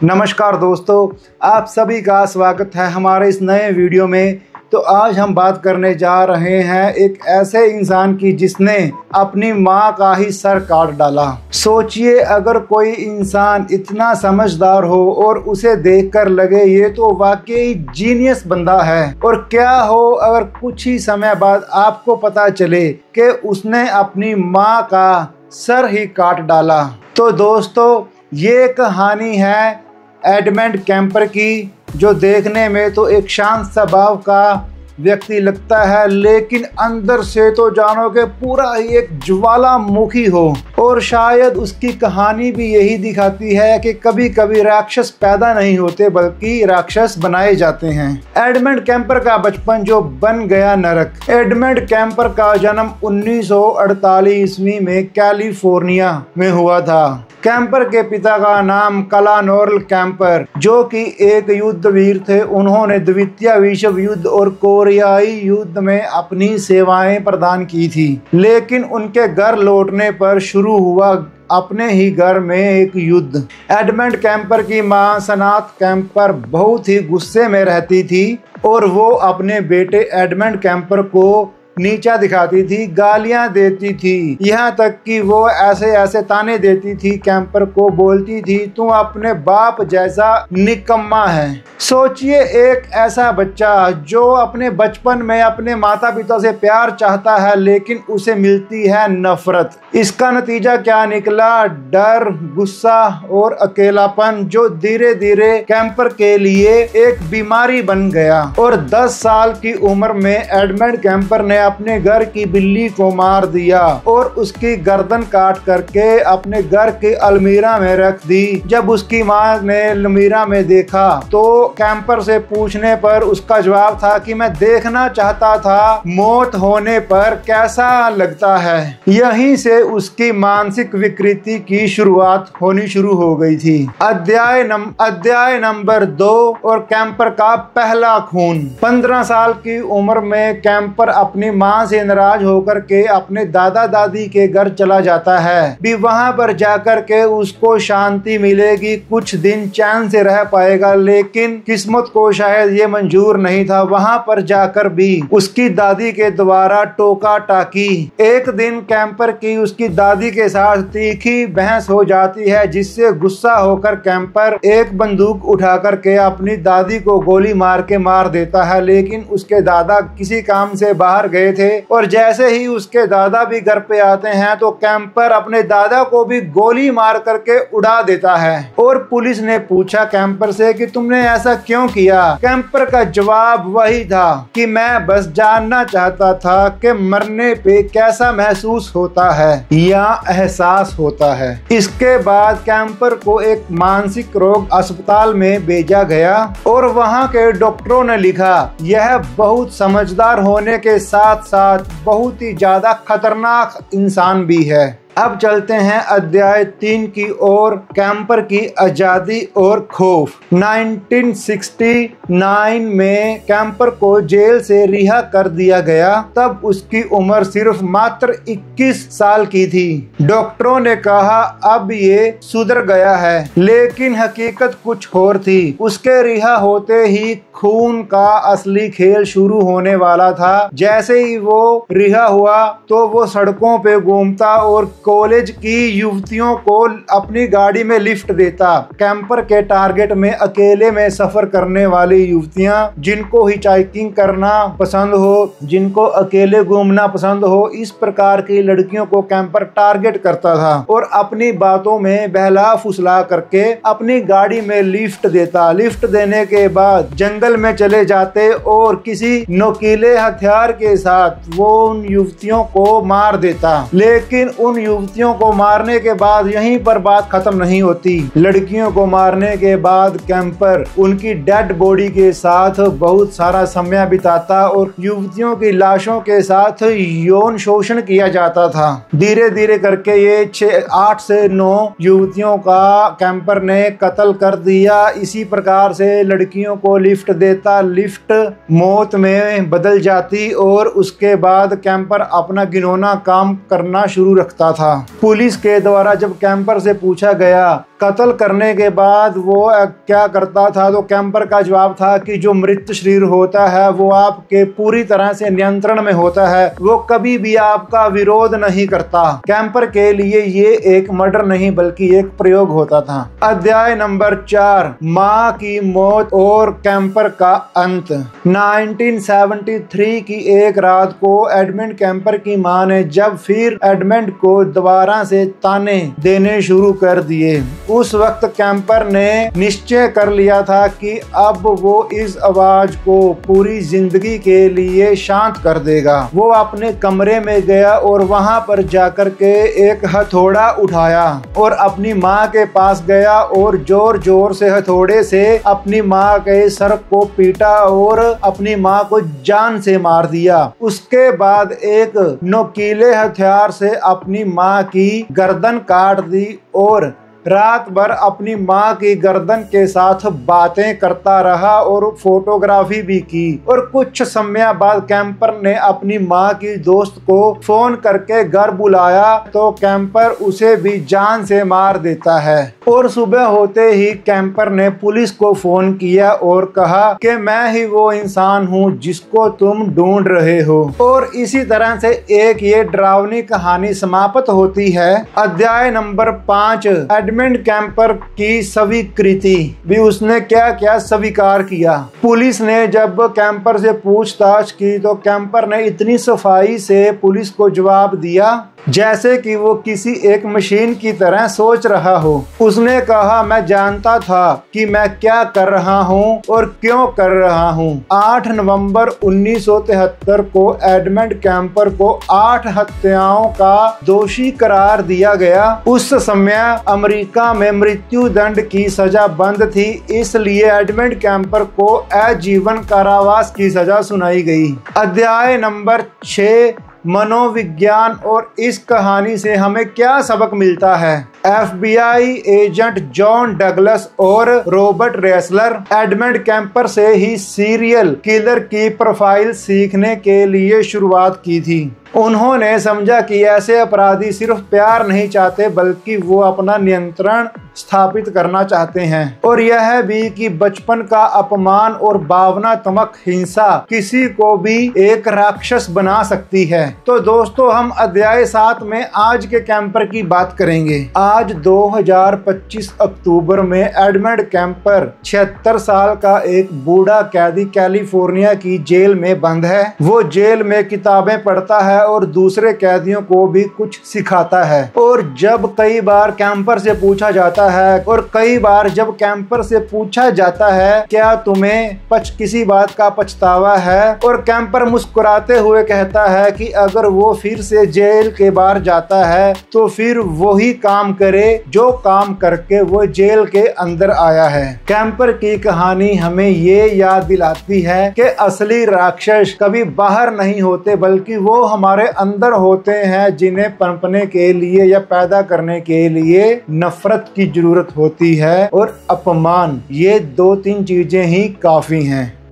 नमस्कार दोस्तों, आप सभी का स्वागत है हमारे इस नए वीडियो में। तो आज हम बात करने जा रहे हैं एक ऐसे इंसान की जिसने अपनी माँ का ही सर काट डाला। सोचिए, अगर कोई इंसान इतना समझदार हो और उसे देखकर लगे ये तो वाकई जीनियस बंदा है, और क्या हो अगर कुछ ही समय बाद आपको पता चले कि उसने अपनी माँ का सर ही काट डाला। तो दोस्तों, ये कहानी है एडमंड कैम्पर की, जो देखने में तो एक शांत स्वभाव का व्यक्ति लगता है, लेकिन अंदर से तो जानो कि पूरा ही एक ज्वालामुखी हो। और शायद उसकी कहानी भी यही दिखाती है कि कभी कभी राक्षस पैदा नहीं होते बल्कि राक्षस बनाए जाते हैं। एडमंड कैम्पर का बचपन जो बन गया नरक। एडमंड कैम्पर का जन्म 1948 ईस्वी में कैलिफोर्निया में हुआ था। कैम्पर के पिता का नाम कलानोरल कैम्पर, जो कि एक युद्धवीर थे। उन्होंने द्वितीय विश्व युद्ध और कोरियाई युद्ध में अपनी सेवाएं प्रदान की थी, लेकिन उनके घर लौटने पर शुरू हुआ अपने ही घर में एक युद्ध। एडमंड कैम्पर की मां सनात कैम्पर बहुत ही गुस्से में रहती थी और वो अपने बेटे एडमंड कैम्पर को नीचा दिखाती थी, गालियां देती थी, यहाँ तक कि वो ऐसे ऐसे ताने देती थी। कैम्पर को बोलती थी, तू अपने बाप जैसा निकम्मा है। सोचिए, एक ऐसा बच्चा जो अपने बचपन में अपने माता पिता से प्यार चाहता है, लेकिन उसे मिलती है नफरत। इसका नतीजा क्या निकला? डर, गुस्सा और अकेलापन, जो धीरे धीरे कैम्पर के लिए एक बीमारी बन गया। और 10 साल की उम्र में एडमंड कैम्पर ने अपने घर की बिल्ली को मार दिया और उसकी गर्दन काट करके अपने घर के अलमीरा में रख दी। जब उसकी माँ ने अलमीरा में देखा तो कैम्पर से पूछने पर उसका जवाब था कि मैं देखना चाहता था मौत होने पर कैसा लगता है। यहीं से उसकी मानसिक विकृति की शुरुआत होनी शुरू हो गई थी। अध्याय नंबर 2 और कैम्पर का पहला खून। 15 साल की उम्र में कैम्पर अपनी माँ से नाराज होकर के अपने दादा दादी के घर चला जाता है। भी वहाँ पर जाकर के उसको शांति मिलेगी, कुछ दिन चैन से रह पाएगा, लेकिन किस्मत को शायद ये मंजूर नहीं था। वहाँ पर जाकर भी उसकी दादी के द्वारा टोका टाकी। एक दिन कैम्पर की उसकी दादी के साथ तीखी बहस हो जाती है, जिससे गुस्सा होकर कैम्पर एक बंदूक उठा करके अपनी दादी को गोली मार देता है। लेकिन उसके दादा किसी काम से बाहर गए थे और जैसे ही उसके दादा भी घर पे आते हैं तो कैम्पर अपने दादा को भी गोली मार करके उड़ा देता है। और पुलिस ने पूछा कैम्पर से कि तुमने ऐसा क्यों किया? कैम्पर का जवाब वही था कि मैं बस जानना चाहता था कि मरने पे कैसा महसूस होता है या एहसास होता है। इसके बाद कैम्पर को एक मानसिक रोग अस्पताल में भेजा गया और वहाँ के डॉक्टरों ने लिखा, यह बहुत समझदार होने के साथ साथ बहुत ही ज्यादा खतरनाक इंसान भी है। अब चलते हैं अध्याय 3 की ओर, कैम्पर की आजादी और खौफ। 1969 में कैम्पर को जेल से रिहा कर दिया गया। तब उसकी उम्र सिर्फ मात्र 21 साल की थी। डॉक्टरों ने कहा अब ये सुधर गया है, लेकिन हकीकत कुछ और थी। उसके रिहा होते ही खून का असली खेल शुरू होने वाला था। जैसे ही वो रिहा हुआ तो वो सड़कों पे घूमता और कॉलेज की युवतियों को अपनी गाड़ी में लिफ्ट देता। कैम्पर के टारगेट में अकेले में सफर करने वाली युवतियां, जिनको हिचाइकिंग करना पसंद हो, जिनको अकेले घूमना पसंद हो, इस प्रकार की लड़कियों को कैम्पर टारगेट करता था और अपनी बातों में बहला फुसला करके अपनी गाड़ी में लिफ्ट देता। लिफ्ट देने के बाद जंगल में चले जाते और किसी नुकीले हथियार के साथ वो उन युवतियों को मार देता। लेकिन उन युवतियों को मारने के बाद यहीं पर बात खत्म नहीं होती। लड़कियों को मारने के बाद कैम्पर उनकी डेड बॉडी के साथ बहुत सारा समय बिताता और युवतियों की लाशों के साथ यौन शोषण किया जाता था। धीरे धीरे करके ये 8 से 9 युवतियों का कैम्पर ने कत्ल कर दिया। इसी प्रकार से लड़कियों को लिफ्ट देता, लिफ्ट मौत में बदल जाती और उसके बाद कैम्पर अपना घिनौना काम करना शुरू रखता था। था। पुलिस के द्वारा जब कैंपर से पूछा गया कत्ल करने के बाद वो क्या करता था, तो कैंपर का जवाब था कि जो मृत शरीर होता है वो आपके पूरी तरह से नियंत्रण में होता है, वो कभी भी आपका विरोध नहीं करता। कैंपर के लिए ये एक मर्डर नहीं बल्कि एक प्रयोग होता था। अध्याय नंबर 4, माँ की मौत और कैंपर का अंत। 1973 की एक रात को एडमंड कैंपर की माँ ने जब फिर एडमंड को दोबारा से ताने देने शुरू कर दिए, उस वक्त कैंपर ने निश्चय कर लिया था कि अब वो इस आवाज को पूरी जिंदगी के लिए शांत कर देगा। वो अपने कमरे में गया और वहां पर जाकर के एक हथौड़ा उठाया और अपनी माँ के पास गया और जोर जोर से हथौड़े से अपनी माँ के सर को पीटा और अपनी माँ को जान से मार दिया। उसके बाद एक नुकीले हथियार से अपनी माँ की गर्दन काट दी और रात भर अपनी माँ की गर्दन के साथ बातें करता रहा और फोटोग्राफी भी की। और कुछ समय बाद कैंपर ने अपनी माँ की दोस्त को फोन करके घर बुलाया तो कैंपर उसे भी जान से मार देता है। और सुबह होते ही कैंपर ने पुलिस को फोन किया और कहा कि मैं ही वो इंसान हूँ जिसको तुम ढूंढ रहे हो। और इसी तरह से एक ये डरावनी कहानी समाप्त होती है। अध्याय नंबर 5, एडमंड कैंपर की स्वीकृति भी, उसने क्या क्या स्वीकार किया। पुलिस ने जब कैंपर से पूछताछ की तो कैंपर ने इतनी सफाई से पुलिस को जवाब दिया जैसे कि वो किसी एक मशीन की तरह सोच रहा हो। उसने कहा, मैं जानता था कि मैं क्या कर रहा हूँ और क्यों कर रहा हूँ। 8 नवंबर 1973 को एडमंड कैंपर को 8 हत्याओं का दोषी करार दिया गया। उस समय अमेरिका में मृत्यु दंड की सजा बंद थी, इसलिए एडमंड कैंपर को आजीवन कारावास की सजा सुनाई गई। अध्याय नंबर 6, मनोविज्ञान। और इस कहानी से हमें क्या सबक मिलता है। FBI एजेंट जॉन डगलस और रॉबर्ट रेसलर एडमंड कैंपर से ही सीरियल किलर की प्रोफाइल सीखने के लिए शुरुआत की थी। उन्होंने समझा कि ऐसे अपराधी सिर्फ प्यार नहीं चाहते बल्कि वो अपना नियंत्रण स्थापित करना चाहते हैं, और यह भी कि बचपन का अपमान और भावनात्मक हिंसा किसी को भी एक राक्षस बना सकती है। तो दोस्तों, हम अध्याय 7 में आज के कैंपर की बात करेंगे। आज 2025 अक्टूबर में एडमंड कैंपर 76 साल का एक बूढ़ा कैदी कैलिफोर्निया की जेल में बंद है। वो जेल में किताबें पढ़ता है और दूसरे कैदियों को भी कुछ सिखाता है। और जब कई बार कैंपर से पूछा जाता है क्या तुम्हें किसी बात का पछतावा है, और कैंपर मुस्कुराते हुए कहता है कि अगर वो फिर से जेल के बाहर जाता है तो फिर वही काम करे जो काम करके वो जेल के अंदर आया है। कैंपर की कहानी हमें ये याद दिलाती है कि असली राक्षस कभी बाहर नहीं होते बल्कि वो हमारे अंदर होते हैं, जिन्हें पनपने के लिए या पैदा करने के लिए नफरत की जरूरत होती है और अपमान। ये 2-3 चीजें ही काफी हैं।